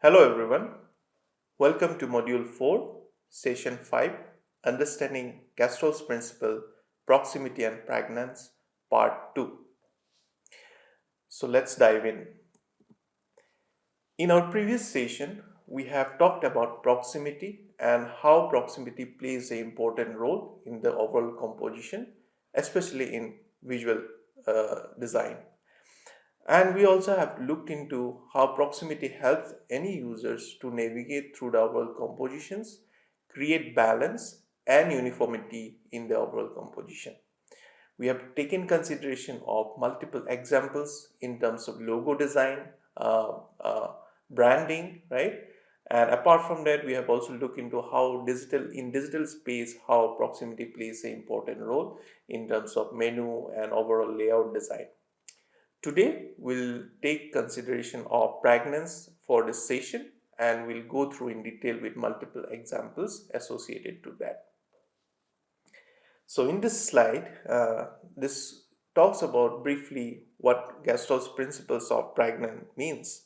Hello everyone, welcome to Module 4, Session 5, Understanding Gestalt's Principle, Proximity and Pragnanz, Part 2. So let's dive in. In our previous session, we have talked about proximity and how proximity plays an important role in the overall composition, especially in visual design. And we also have looked into how proximity helps any users to navigate through the overall compositions, create balance and uniformity in the overall composition. We have taken consideration of multiple examples in terms of logo design, uh, uh, branding, right? And apart from that, we have also looked into how digital space, how proximity plays an important role in terms of menu and overall layout design. Today, we'll take consideration of Pragnanz for this session and we'll go through in detail with multiple examples associated to that. So in this slide, this talks about briefly what Gestalt's principles of Pragnanz means.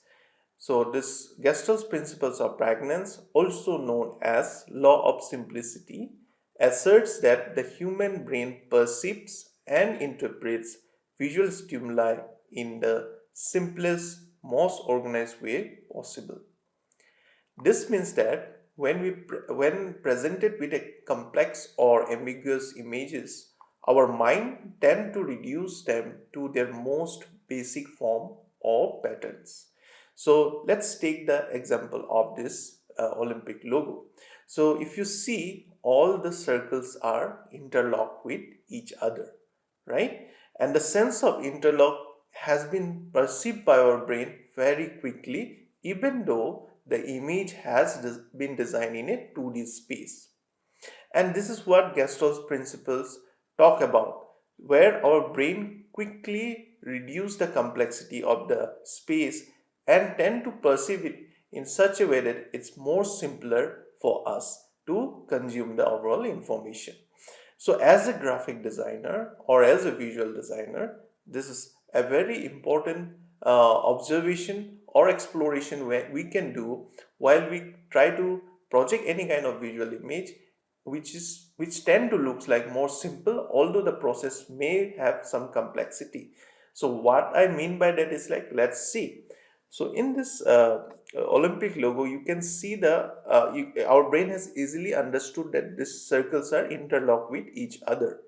So this Gestalt's principles of Pragnanz, also known as law of simplicity, asserts that the human brain perceives and interprets visual stimuli in the simplest, most organized way possible. This means that when presented with a complex or ambiguous images, our mind tend to reduce them to their most basic form or patterns. So let's take the example of this Olympic logo. So if you see, all the circles are interlocked with each other, right? And the sense of interlock has been perceived by our brain very quickly, even though the image has been designed in a 2D space. And this is what Gestalt's principles talk about, where our brain quickly reduce the complexity of the space and tend to perceive it in such a way that it's more simpler for us to consume the overall information. So as a graphic designer or as a visual designer, this is a very important observation or exploration where we can do while we try to project any kind of visual image which tend to looks like more simple, although the process may have some complexity. So what I mean by that is, like, let's see. So in this Olympic logo, you can see our brain has easily understood that these circles are interlocked with each other.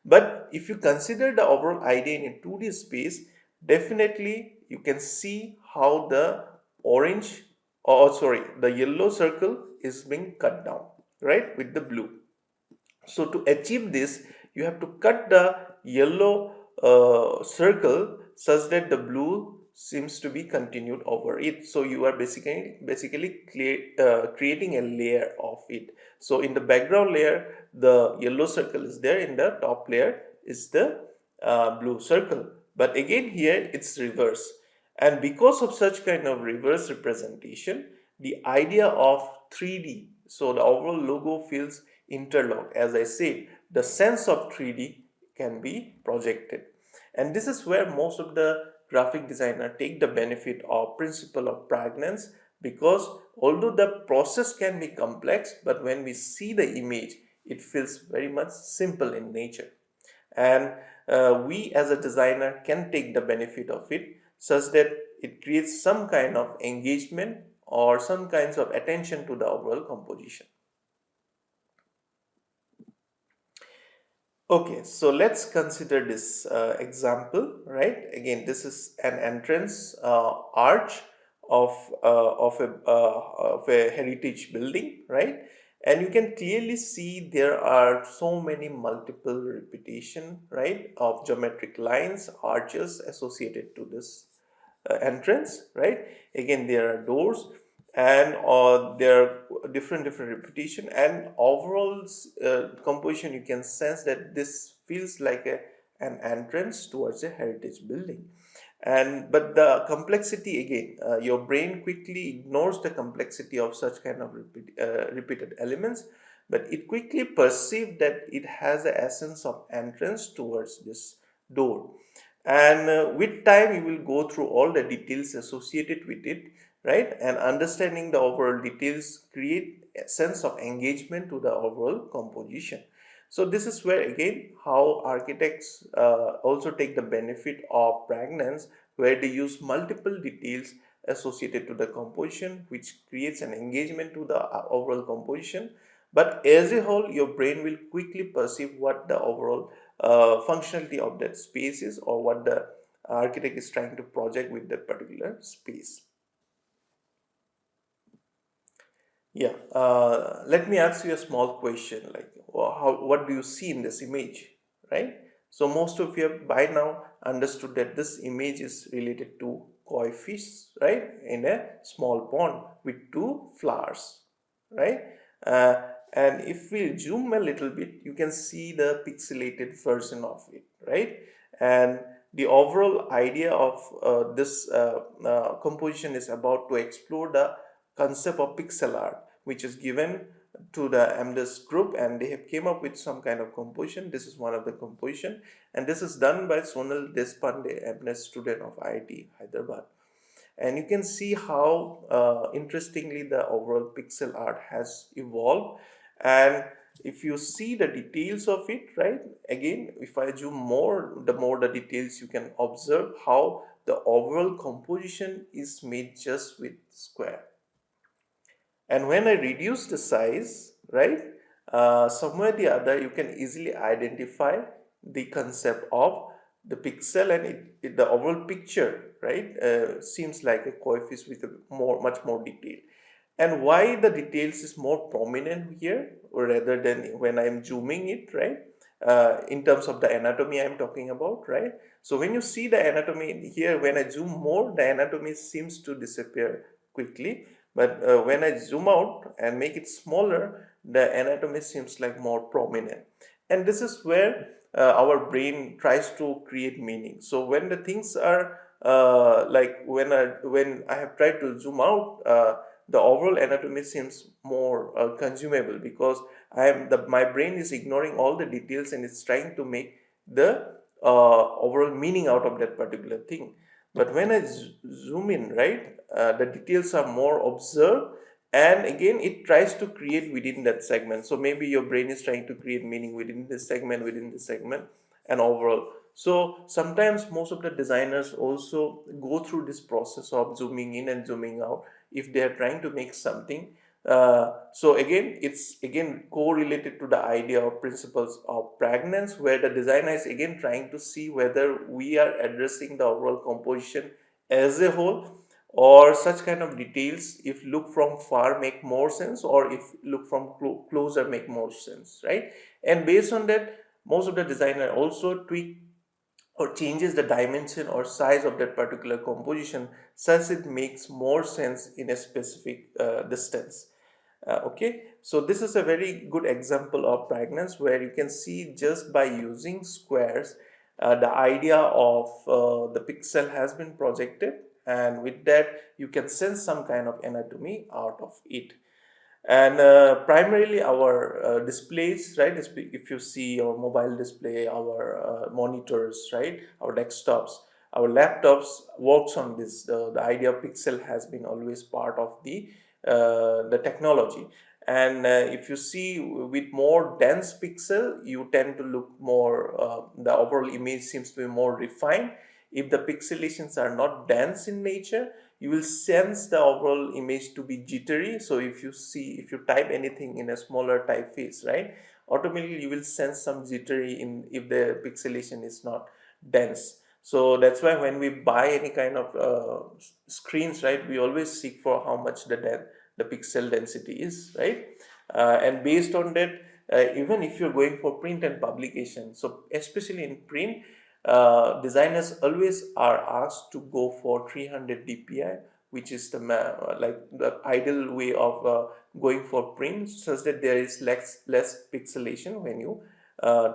But if you consider the overall idea in a 2D space, definitely you can see how the the yellow circle is being cut down, right, with the blue. So to achieve this, you have to cut the yellow circle such that the blue seems to be continued over it. So you are basically creating a layer of it. So in the background layer, the yellow circle is there. In the top layer is the blue circle. But again, here it's reverse. And because of such kind of reverse representation, the idea of 3D, so the overall logo feels interlocked. As I said, the sense of 3D can be projected. And this is where most of the graphic designer take the benefit of principle of Pragnanz, because although the process can be complex, but when we see the image, it feels very much simple in nature. And we as a designer can take the benefit of it such that it creates some kind of engagement or some kinds of attention to the overall composition. Okay, so let's consider this example, right? Again, this is an entrance arch of of a heritage building, right? And you can clearly see there are so many multiple repetition, right, of geometric lines, arches associated to this entrance, right? Again, there are doors and there are different repetition, and overall composition, you can sense that this feels like an entrance towards a heritage building. And but the complexity, again, your brain quickly ignores the complexity of such kind of repeated elements, but it quickly perceives that it has the essence of entrance towards this door. And with time, you will go through all the details associated with it, right? And understanding the overall details create a sense of engagement to the overall composition. So this is where again how architects also take the benefit of Pragnanz, where they use multiple details associated to the composition, which creates an engagement to the overall composition. But as a whole, your brain will quickly perceive what the overall functionality of that space is, or what the architect is trying to project with that particular space. Yeah, let me ask you a small question like what do you see in this image, right? So most of you have by now understood that this image is related to koi fish, right, in a small pond with two flowers, right? Uh, and if we zoom a little bit, you can see the pixelated version of it, right? And the overall idea of this composition is about to explore the concept of pixel art, which is given to the MDes group, and they have came up with some kind of composition. This is one of the composition, and this is done by Sonal Deshpande, MDes student of IIT Hyderabad. And you can see how interestingly the overall pixel art has evolved. And if you see the details of it, right, again, if I zoom more, the more the details you can observe how the overall composition is made just with square. And when I reduce the size, right, somewhere or the other, you can easily identify the concept of the pixel, and the overall picture, right, seems like a koi fish with a much more detail. And why the details is more prominent here rather than when I'm zooming it, right? In terms of the anatomy I'm talking about, right? So when you see the anatomy here, when I zoom more, the anatomy seems to disappear quickly. But when I zoom out and make it smaller, the anatomy seems like more prominent. And this is where our brain tries to create meaning. So when the things are like when I have tried to zoom out, the overall anatomy seems more consumable, because my brain is ignoring all the details and it's trying to make the overall meaning out of that particular thing. But when I zoom in, right, the details are more observed, and again it tries to create within that segment. So maybe your brain is trying to create meaning within this segment, and overall. So sometimes most of the designers also go through this process of zooming in and zooming out if they are trying to make something. So again, it's again correlated to the idea of principles of Pragnanz, where the designer is again trying to see whether we are addressing the overall composition as a whole, or such kind of details, if look from far make more sense, or if look from closer make more sense, right? And based on that, most of the designer also tweak or changes the dimension or size of that particular composition such it makes more sense in a specific distance. Okay, so this is a very good example of Pragnanz, where you can see just by using squares, the idea of the pixel has been projected, and with that you can sense some kind of anatomy out of it. And primarily our displays, right, if you see our mobile display, our monitors, right, our desktops, our laptops works on this. The idea of pixel has been always part of the technology. And if you see with more dense pixel, you tend to look more the overall image seems to be more refined. If the pixelations are not dense in nature, you will sense the overall image to be jittery. So if you type anything in a smaller typeface, right, automatically you will sense some jittery in if the pixelation is not dense. So that's why when we buy any kind of screens, right, we always seek for how much the pixel density is, right? And based on that, even if you're going for print and publication, so especially in print, designers always are asked to go for 300 dpi, which is like the ideal way of going for print, such that there is less pixelation when you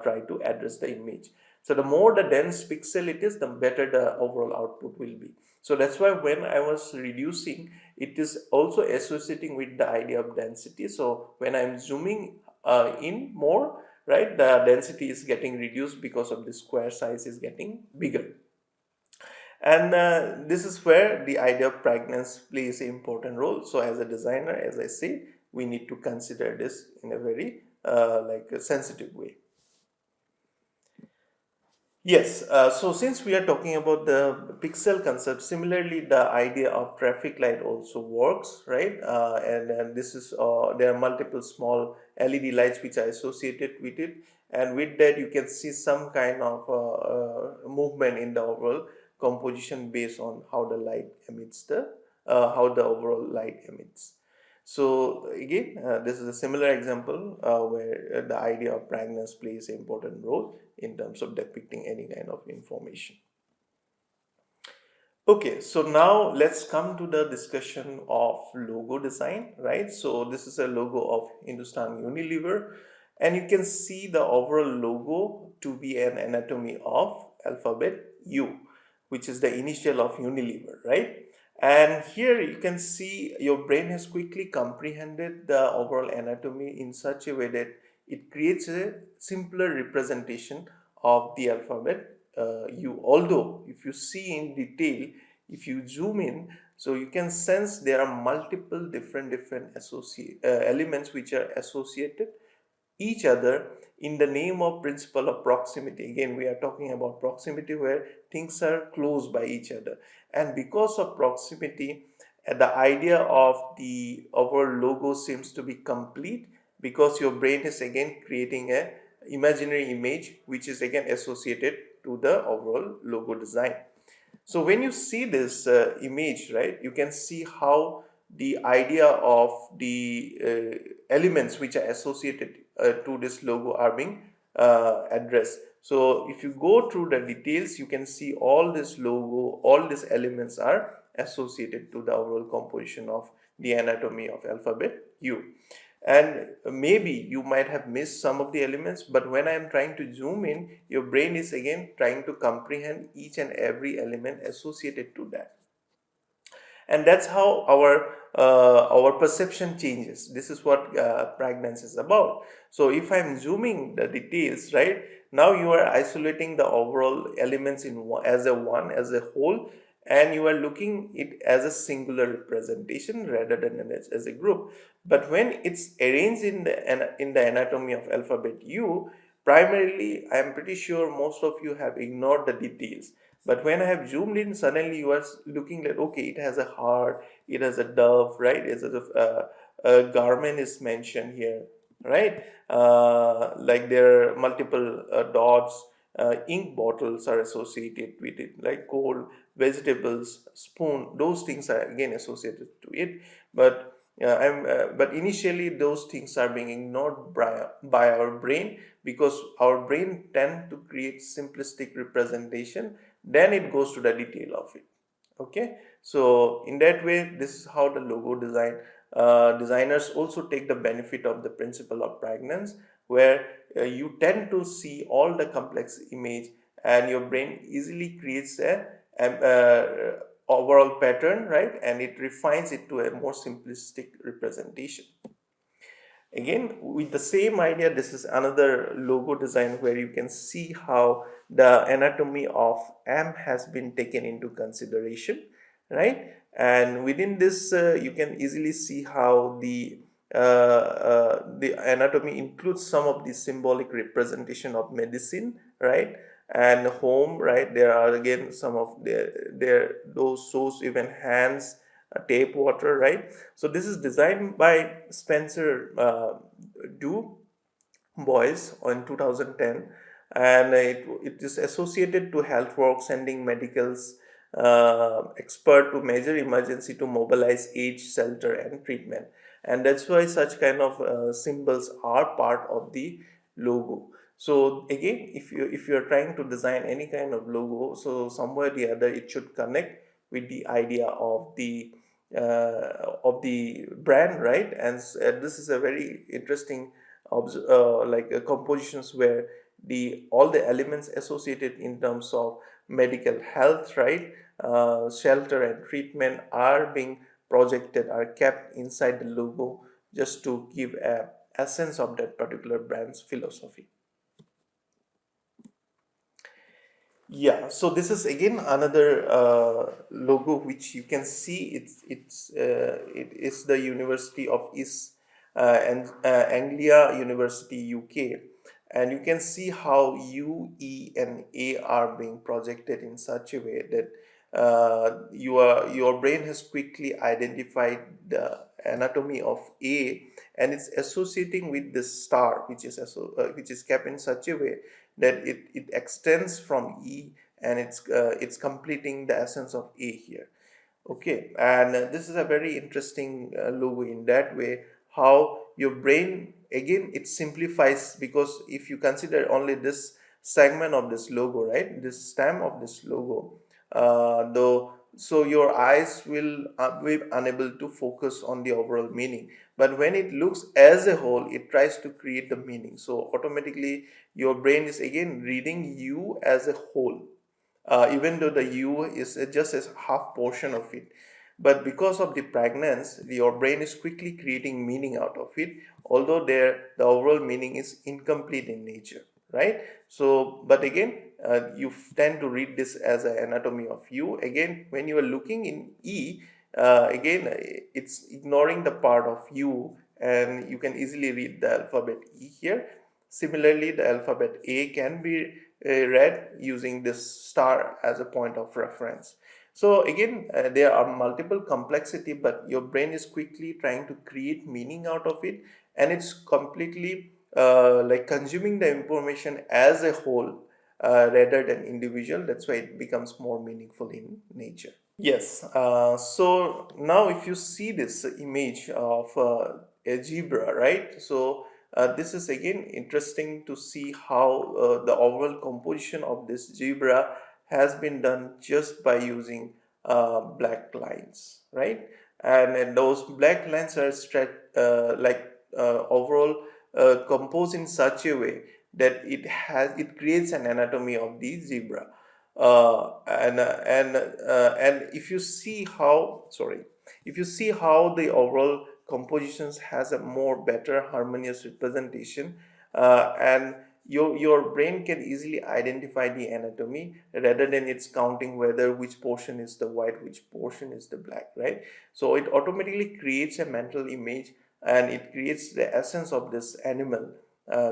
try to address the image. So the more the dense pixel it is, the better the overall output will be. So that's why when I was reducing, it is also associating with the idea of density. So when I'm zooming in more, right, the density is getting reduced because of the square size is getting bigger. And this is where the idea of Pragnanz plays an important role. So as a designer, as I say, we need to consider this in a very like a sensitive way. Yes, so since we are talking about the pixel concept, similarly, the idea of traffic light also works, right? And this is there are multiple small LED lights which are associated with it, and with that you can see some kind of movement in the overall composition based on how the light emits the how the overall light emits. So again, this is a similar example where the idea of Pragnanz plays an important role in terms of depicting any kind of information. Okay, so now let's come to the discussion of logo design, right? So this is a logo of Hindustan Unilever, and you can see the overall logo to be an anatomy of alphabet U, which is the initial of Unilever, right? And here you can see your brain has quickly comprehended the overall anatomy in such a way that it creates a simpler representation of the alphabet U. Although if you see in detail, if you zoom in, so you can sense there are multiple different elements which are associated each other in the name of principle of proximity. Again, we are talking about proximity where things are close by each other, and because of proximity, the idea of the overall logo seems to be complete, because your brain is again creating a imaginary image which is again associated to the overall logo design. So when you see this image, right, you can see how the idea of the elements which are associated to this logo are being addressed. So if you go through the details, you can see all this logo, all these elements are associated to the overall composition of the anatomy of alphabet U. And maybe you might have missed some of the elements, but when I am trying to zoom in, your brain is again trying to comprehend each and every element associated to that, and that's how our perception changes. This is what Pragnanz is about. So if I'm zooming the details, right, now you are isolating the overall elements in as a whole, and you are looking it as a singular representation rather than as a group. But when it's arranged in the anatomy of alphabet U, primarily I am pretty sure most of you have ignored the details. But when I have zoomed in, suddenly you are looking like, okay, it has a heart, it has a dove, right? It's a garment is mentioned here, right? Like there are multiple dots, ink bottles are associated with it, like coal, vegetables, spoon, those things are again associated to it. But initially those things are being ignored by our brain, because our brain tend to create simplistic representation, then it goes to the detail of it. Okay, so in that way, this is how the logo designers also take the benefit of the principle of Pragnanz, where you tend to see all the complex image, and your brain easily creates a overall pattern, right, and it refines it to a more simplistic representation. Again, with the same idea, this is another logo design where you can see how the anatomy of M has been taken into consideration, right? And within this, you can easily see how the anatomy includes some of the symbolic representation of medicine, right? And home, right? There are again some of those shows even hands, tape water, right? So this is designed by Spencer Du Bois in 2010, and it is associated to health work, sending medicals expert to major emergency to mobilize aid, shelter, and treatment. And that's why such kind of symbols are part of the logo. So again, if you are trying to design any kind of logo, so somewhere or the other it should connect with the idea of the brand, right? And this is a very interesting compositions where the all the elements associated in terms of medical health, right, shelter and treatment are being projected, are kept inside the logo, just to give a essence of that particular brand's philosophy. Yeah, so this is again another logo which you can see. It is the University of East and Anglia University, UK, and you can see how U, E, and A are being projected in such a way that your brain has quickly identified the anatomy of A, and it's associating with this star, which is kept in such a way that it extends from E, and it's completing the essence of A here. Okay, and this is a very interesting logo in that way, how your brain again it simplifies, because if you consider only this segment of this logo, right, this stem of this logo, though, so your eyes will be unable to focus on the overall meaning. But when it looks as a whole, it tries to create the meaning. So automatically, your brain is again reading you as a whole, even though the U is just a half portion of it. But because of the pregnance, your brain is quickly creating meaning out of it, although the overall meaning is incomplete in nature, right? So, but again, you tend to read this as an anatomy of U. Again, when you are looking in E, again, it's ignoring the part of U, and you can easily read the alphabet E here. Similarly, the alphabet A can be read using this star as a point of reference. So again, there are multiple complexity, but your brain is quickly trying to create meaning out of it, and it's completely like consuming the information as a whole rather than individual. That's why it becomes more meaningful in nature. Yes, so now if you see this image of a zebra, right? So this is again interesting to see how the overall composition of this zebra has been done just by using black lines, right? And those black lines are overall composed in such a way that it creates an anatomy of the zebra. And if you see how, sorry, if you see how the overall compositions has a more better harmonious representation, and your brain can easily identify the anatomy rather than it's counting whether which portion is the white, which portion is the black, right? So it automatically creates a mental image, and it creates the essence of this animal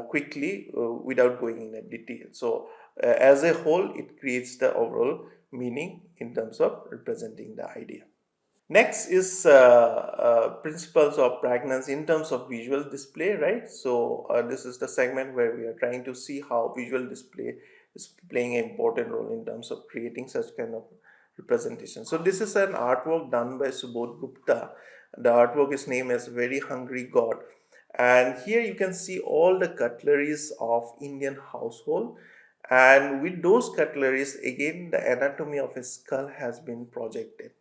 quickly without going in a detail. So as a whole, it creates the overall meaning in terms of representing the idea. Next is principles of Pragnanz in terms of visual display, right? So this is the segment where we are trying to see how visual display is playing an important role in terms of creating such kind of representation. So this is an artwork done by Subodh Gupta. The artwork is named as Very Hungry God. And here you can see all the cutleries of Indian household, and with those cutleries again the anatomy of a skull has been projected.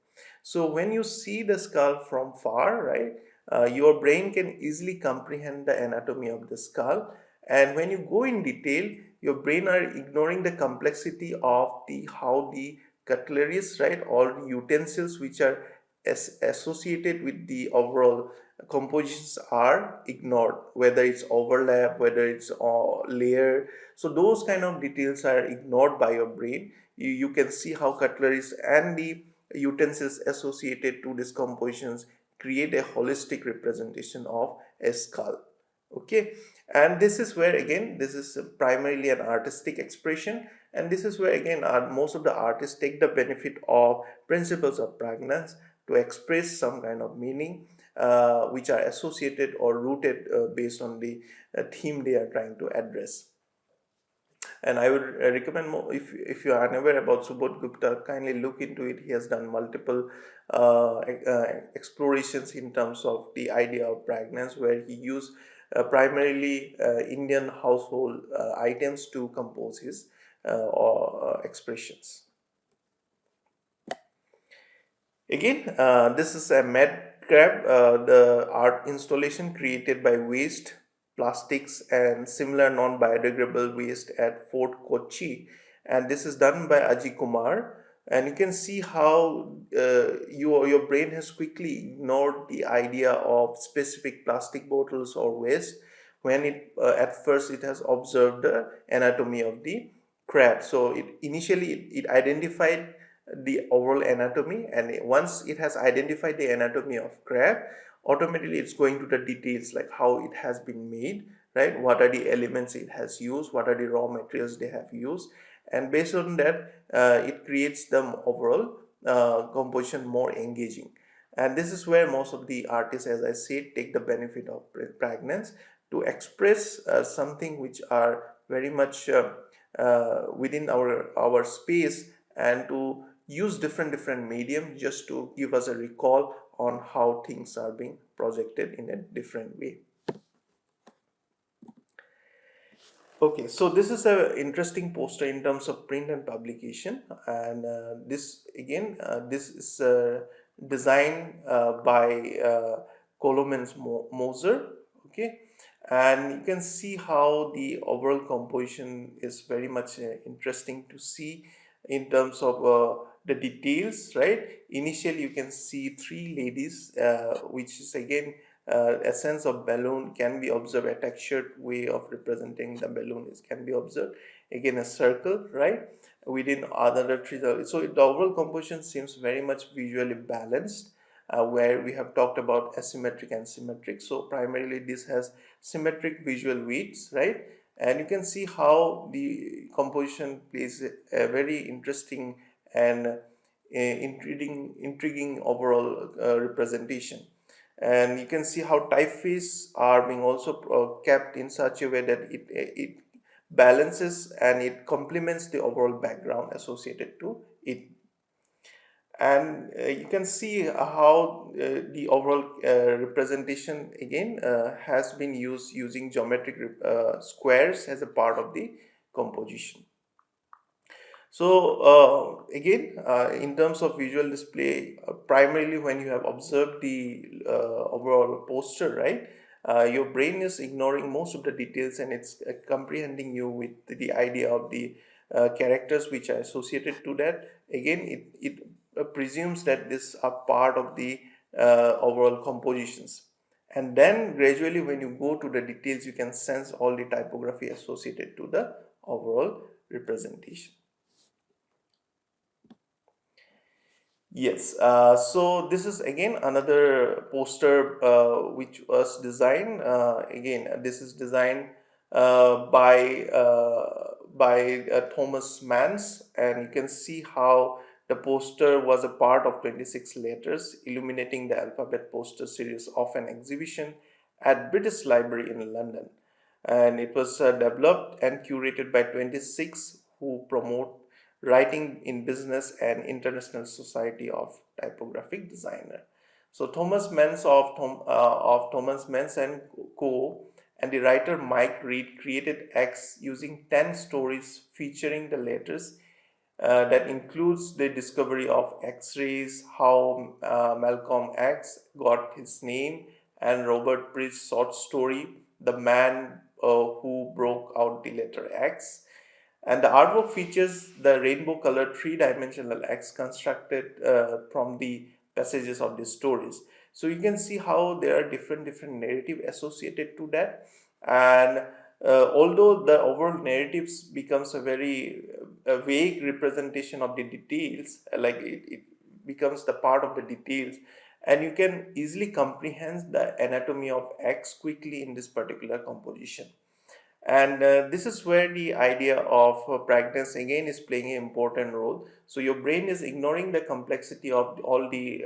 So when you see the skull from far, right, your brain can easily comprehend the anatomy of the skull, and when you go in detail, your brain are ignoring the complexity of the how the cutleries, right, all the utensils which are associated with the overall compositions are ignored, whether it's overlap, whether it's layer. So those kind of details are ignored by your brain. You can see how cutleries and the utensils associated to these compositions create a holistic representation of a skull. Okay, and this is where again this is primarily an artistic expression, and this is where again most of the artists take the benefit of principles of Pragnanz to express some kind of meaning which are associated or rooted based on the theme they are trying to address. And I would recommend more, if you are unaware about Subodh Gupta, kindly look into it. He has done multiple explorations in terms of the idea of Pragnanz, where he used primarily Indian household items to compose his expressions. Again, this is a mad crab, the art installation created by waste, plastics, and similar non-biodegradable waste at Fort Kochi. And this is done by Ajay Kumar. And you can see how your brain has quickly ignored the idea of specific plastic bottles or waste when it at first it has observed the anatomy of the crab. So it identified the overall anatomy, and once it has identified the anatomy of crab, automatically it's going to the details like how it has been made, right? What are the elements it has used, what are the raw materials they have used, and based on that, it creates the overall composition more engaging. And this is where most of the artists, as I said, take the benefit of Pragnanz to express something which are very much within our space, and to use different medium just to give us a recall on how things are being projected in a different way. Okay, so this is a interesting poster in terms of print and publication, and this is designed by Moser. Okay, and you can see how the overall composition is very much interesting to see in terms of the details. Right, initially you can see three ladies, which is again a sense of balloon can be observed. A textured way of representing the balloon is can be observed. Again, a circle, right, within other trees. So the overall composition seems very much visually balanced, where we have talked about asymmetric and symmetric. So primarily this has symmetric visual weights, right? And you can see how the composition plays a very interesting and intriguing overall representation. And you can see how typeface are being also kept in such a way that it balances and it complements the overall background associated to it. And you can see how the overall representation again has been used using geometric squares as a part of the composition. So again, in terms of visual display, primarily when you have observed the overall poster, right, your brain is ignoring most of the details, and it's comprehending you with the idea of the characters which are associated to that. Again, it presumes that these are part of the overall compositions. And then gradually when you go to the details, you can sense all the typography associated to the overall representation. Yes, so this is again another poster which was designed. Again, this is designed by Thomas Mans, and you can see how the poster was a part of 26 letters, illuminating the alphabet poster series of an exhibition at British Library in London. And it was developed and curated by 26 who promote writing in business and International Society of Typographic Designer. So Thomas Mans of Thomas Mans and Co. and the writer Mike Reed created X using 10 stories featuring the letters that includes the discovery of X-rays, how Malcolm X got his name, and Robert Priest's short story, The Man Who Broke Out the Letter X. And the artwork features the rainbow colored three-dimensional X constructed from the passages of the stories. So you can see how there are different narrative associated to that. And although the overall narratives becomes a very vague representation of the details, like it becomes the part of the details, and you can easily comprehend the anatomy of X quickly in this particular composition. And this is where the idea of Pragnanz again is playing an important role. So your brain is ignoring the complexity of all the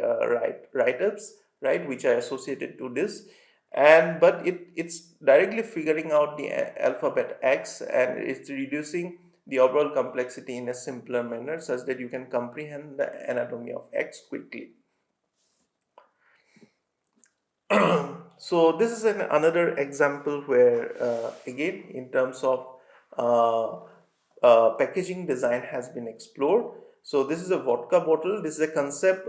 write-ups, right, which are associated to this, and but it's directly figuring out the alphabet X, and it's reducing the overall complexity in a simpler manner such that you can comprehend the anatomy of X quickly. So this is another example where again in terms of packaging design has been explored. So this is a vodka bottle. This is a concept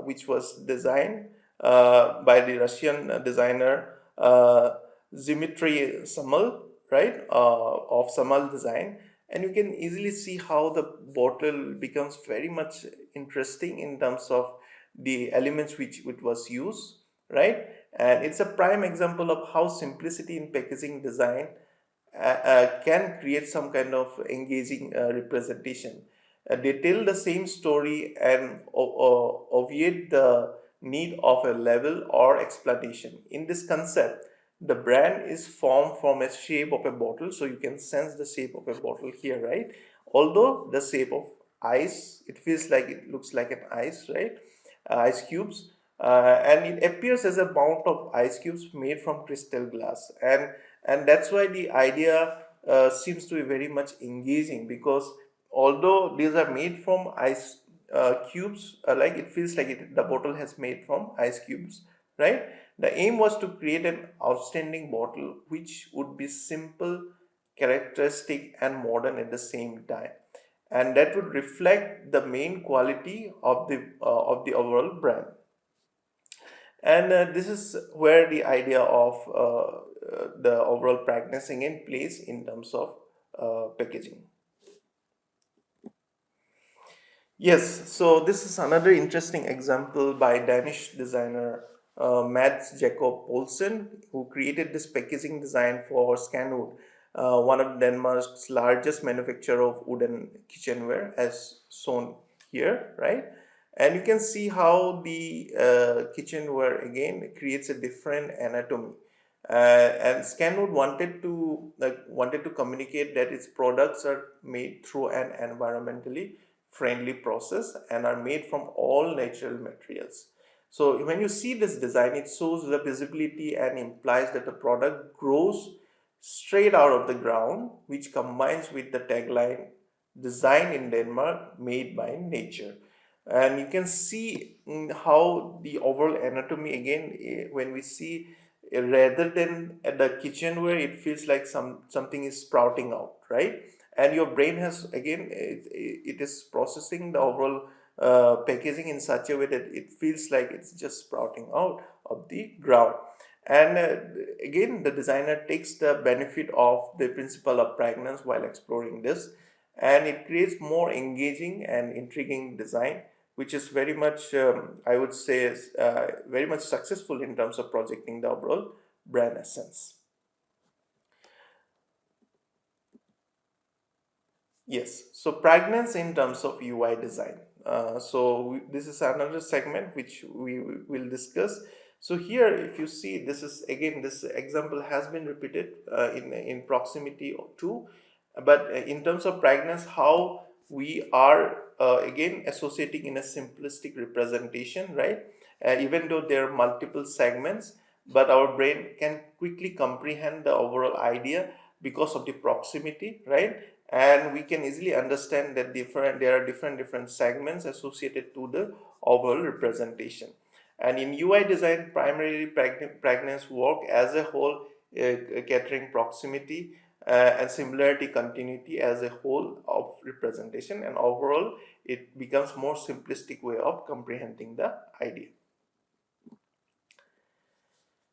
which was designed by the Russian designer Dmitry Samal, right, of Samal design. And you can easily see how the bottle becomes very much interesting in terms of the elements which it was used, right? And it's a prime example of how simplicity in packaging design can create some kind of engaging representation. They tell the same story and obviate the need of a level or explanation. In this concept, the brand is formed from a shape of a bottle, so you can sense the shape of a bottle here, right? Although the shape of ice, it feels like it looks like an ice, right? Ice cubes, and it appears as a mount of ice cubes made from crystal glass, and that's why the idea seems to be very much engaging, because although these are made from ice cubes, like it feels like the bottle has made from ice cubes, right? The aim was to create an outstanding bottle which would be simple, characteristic, and modern at the same time, and that would reflect the main quality of the overall brand. And this is where the idea of the overall practicing in place in terms of packaging. Yes, so this is another interesting example by Danish designer Mads Jacob Olsen, who created this packaging design for Scanwood, one of Denmark's largest manufacturer of wooden kitchenware, as shown here, right? And you can see how the kitchenware again creates a different anatomy. And Scanwood wanted to communicate that its products are made through an environmentally friendly process and are made from all natural materials. So when you see this design, it shows the visibility and implies that the product grows straight out of the ground, which combines with the tagline "Design in Denmark, made by nature." And you can see how the overall anatomy again, when we see rather than at the kitchenware, it feels like something is sprouting out, right? And your brain has again, it is processing the overall packaging in such a way that it feels like it's just sprouting out of the ground. And again, the designer takes the benefit of the principle of Pragnanz while exploring this, and it creates more engaging and intriguing design, which is very much, I would say, is very much successful in terms of projecting the overall brand essence. Yes, so Pragnanz in terms of UI design. This is another segment which we will discuss. So here, if you see, this is again, this example has been repeated in proximity to, but in terms of Pragnanz, how we are again associating in a simplistic representation, right? Even though there are multiple segments, but our brain can quickly comprehend the overall idea because of the proximity, right? And we can easily understand that there are different segments associated to the overall representation. And in UI design, primarily Pragnanz work as a whole, catering proximity and similarity continuity as a whole of representation, and overall it becomes more simplistic way of comprehending the idea.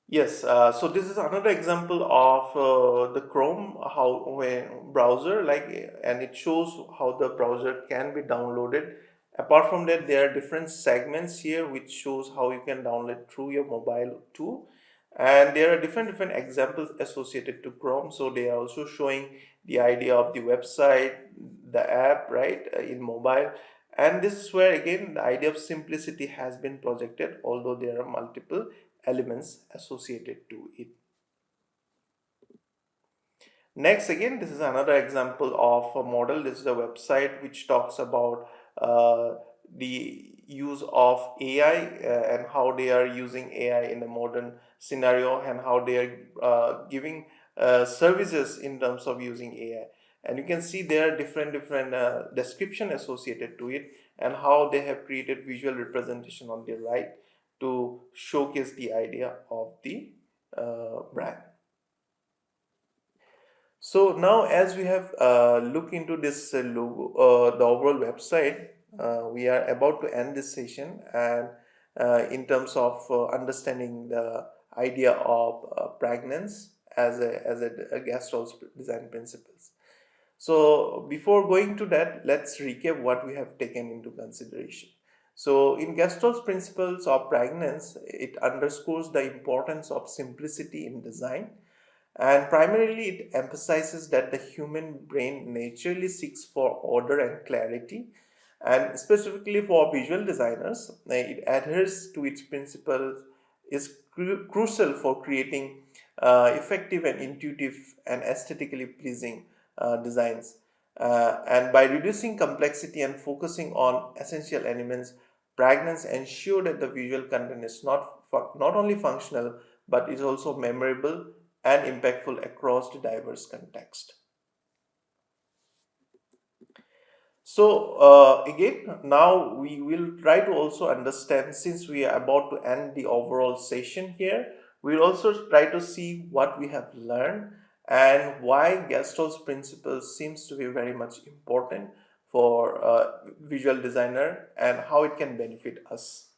Yes, so this is another example of the Chrome how when browser, like, and it shows how the browser can be downloaded. Apart from that, there are different segments here which shows how you can download through your mobile too, and there are different examples associated to Chrome. So they are also showing the idea of the website, the app, right, in mobile, and this is where again the idea of simplicity has been projected, although there are multiple elements associated to it. Next, again, this is another example of a model. This is a website which talks about the use of AI and how they are using AI in a modern scenario, and how they are giving services in terms of using AI. And you can see there are different description associated to it, and how they have created visual representation on the right to showcase the idea of the brand. So now, as we have looked into this logo, the overall website, we are about to end this session, and in terms of understanding the idea of Pragnanz as a gestalt design principles. So before going to that, let's recap what we have taken into consideration. So in Gestalt's principles of Pragnanz, it underscores the importance of simplicity in design, And primarily, it emphasizes that the human brain naturally seeks for order and clarity, and specifically for visual designers, it adheres to its principles is crucial for creating effective and intuitive and aesthetically pleasing designs. And by reducing complexity and focusing on essential elements, Pragnanz ensure that the visual content is not only functional but is also memorable and impactful across the diverse context. So again, now we will try to also understand, since we are about to end the overall session here, we'll also try to see what we have learned and why Gestalt principles seems to be very much important for visual designer and how it can benefit us.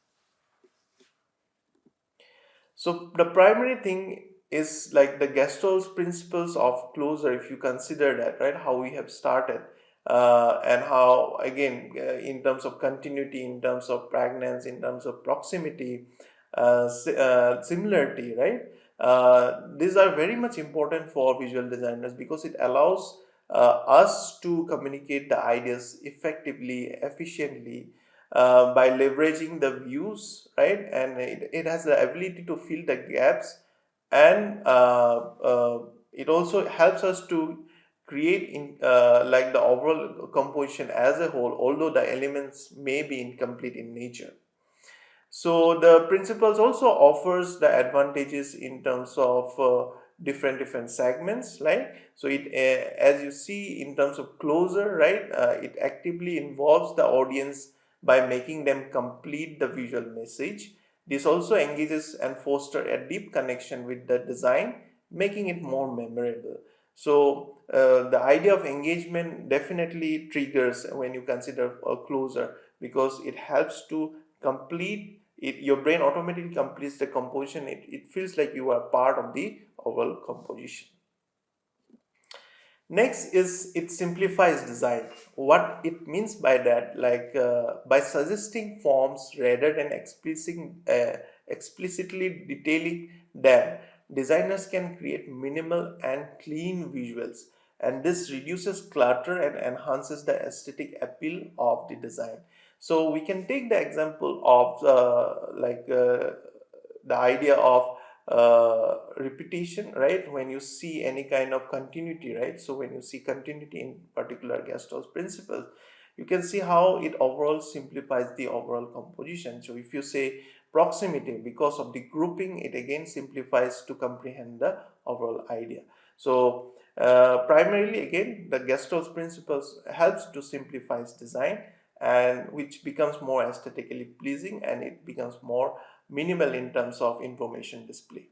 So the primary thing is like the Gestalt principles of closure, if you consider that, right, how we have started, and how again, in terms of continuity, in terms of pregnance, in terms of proximity, similarity, right? These are very much important for visual designers because it allows us to communicate the ideas effectively, efficiently, by leveraging the views, right? And it has the ability to fill the gaps, and it also helps us to create in like the overall composition as a whole, although the elements may be incomplete in nature. So the principles also offers the advantages in terms of different segments, right? So it as you see in terms of closure, right, it actively involves the audience by making them complete the visual message. This also engages and foster a deep connection with the design, making it more memorable. So the idea of engagement definitely triggers when you consider a closure, because it helps to complete it. Your brain automatically completes the composition. It feels like you are part of the overall composition. Next is it simplifies design. What it means by that, like by suggesting forms rather than explicitly detailing them, designers can create minimal and clean visuals, and this reduces clutter and enhances the aesthetic appeal of the design. So we can take the example of the idea of repetition, right? When you see any kind of continuity, right? So when you see continuity in particular Gestalt's principle, you can see how it overall simplifies the overall composition. So if you say proximity, because of the grouping, it again simplifies to comprehend the overall idea. So primarily again, the Gestalt's principles helps to simplify design, and which becomes more aesthetically pleasing, and it becomes more minimal in terms of information display.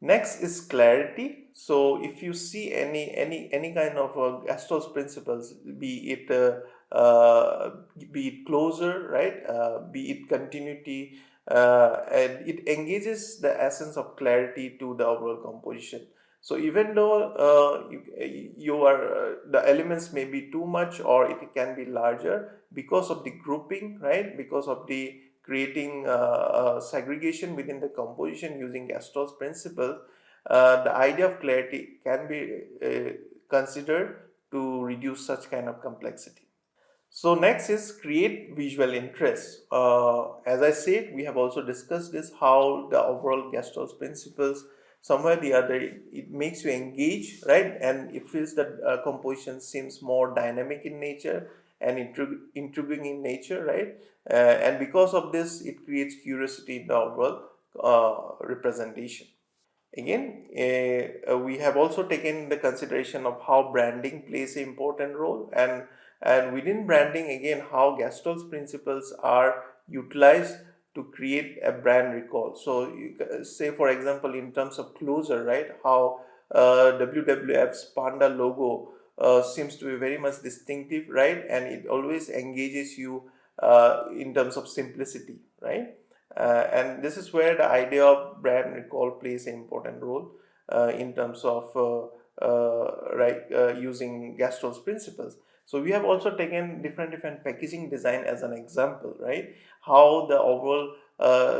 Next is clarity. So if you see any kind of Gastos principles, be it closure, right, be it continuity, and it engages the essence of clarity to the overall composition. So even though the elements may be too much or it can be larger, because of the grouping, right, because of the creating segregation within the composition using Gaston's principle, the idea of clarity can be considered to reduce such kind of complexity. So next is create visual interest. As I said, we have also discussed this, how the overall Gaston's principles, somewhere or the other, it makes you engage, right? And it feels that composition seems more dynamic in nature and intriguing in nature, right? And because of this, it creates curiosity in the overall representation. Again, we have also taken the consideration of how branding plays an important role, and within branding, again, how Gestalt's principles are utilized to create a brand recall. So, say for example, in terms of closure, right, how WWF's panda logo seems to be very much distinctive, right, and it always engages you in terms of simplicity, right. And this is where the idea of brand recall plays an important role in terms of using Gaston's principles. So we have also taken different packaging design as an example, right? How the overall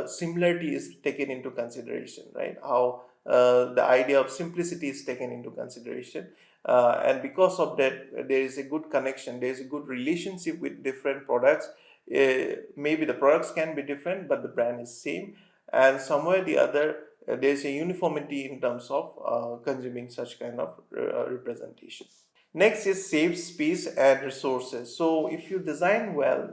similarity is taken into consideration, right? How the idea of simplicity is taken into consideration, and because of that, there is a good connection, there is a good relationship with different products. Maybe the products can be different, but the brand is same, and somewhere the other there is a uniformity in terms of consuming such kind of representation. Next is save space and resources. So if you design well,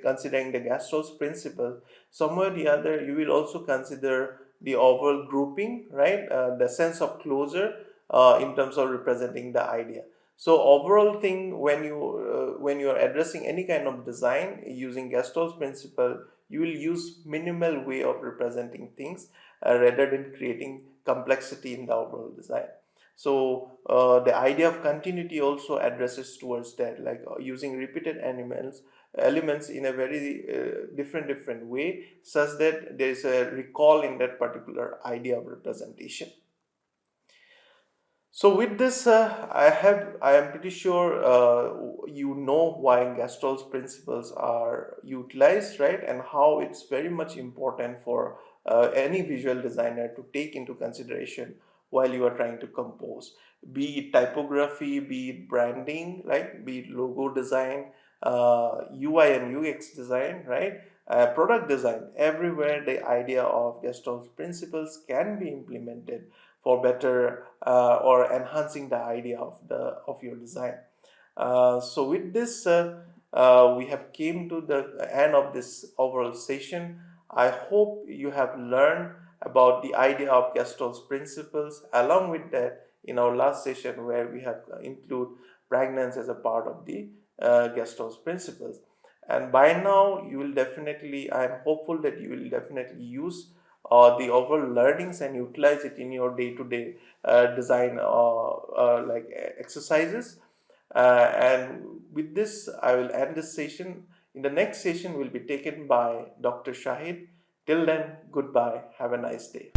considering the Gastro's principle, somewhere or the other you will also consider the overall grouping, right? The sense of closure in terms of representing the idea. So overall thing, when you are addressing any kind of design using Gestalt principle, you will use minimal way of representing things rather than creating complexity in the overall design. So the idea of continuity also addresses towards that, like using repeated elements in a very different way, such that there is a recall in that particular idea of representation. So with this, I am pretty sure you know why Gastalt's principles are utilized, right, and how it's very much important for any visual designer to take into consideration while you are trying to compose, be it typography, be it branding, right, be it logo design, UI and UX design, right, product design. Everywhere the idea of Gastalt's principles can be implemented for better or enhancing the idea of your design. So with this, we have came to the end of this overall session. I hope you have learned about the idea of Gastalt's principles. Along with that, in our last session where we have include Pragnanz as a part of the Gastalt's principles. And by now, you will definitely, I am hopeful that you will definitely use the overall learnings and utilize it in your day-to-day design like exercises. And with this, I will end this session. In the next session will be taken by Dr. Shahid. Till then, goodbye. Have a nice day.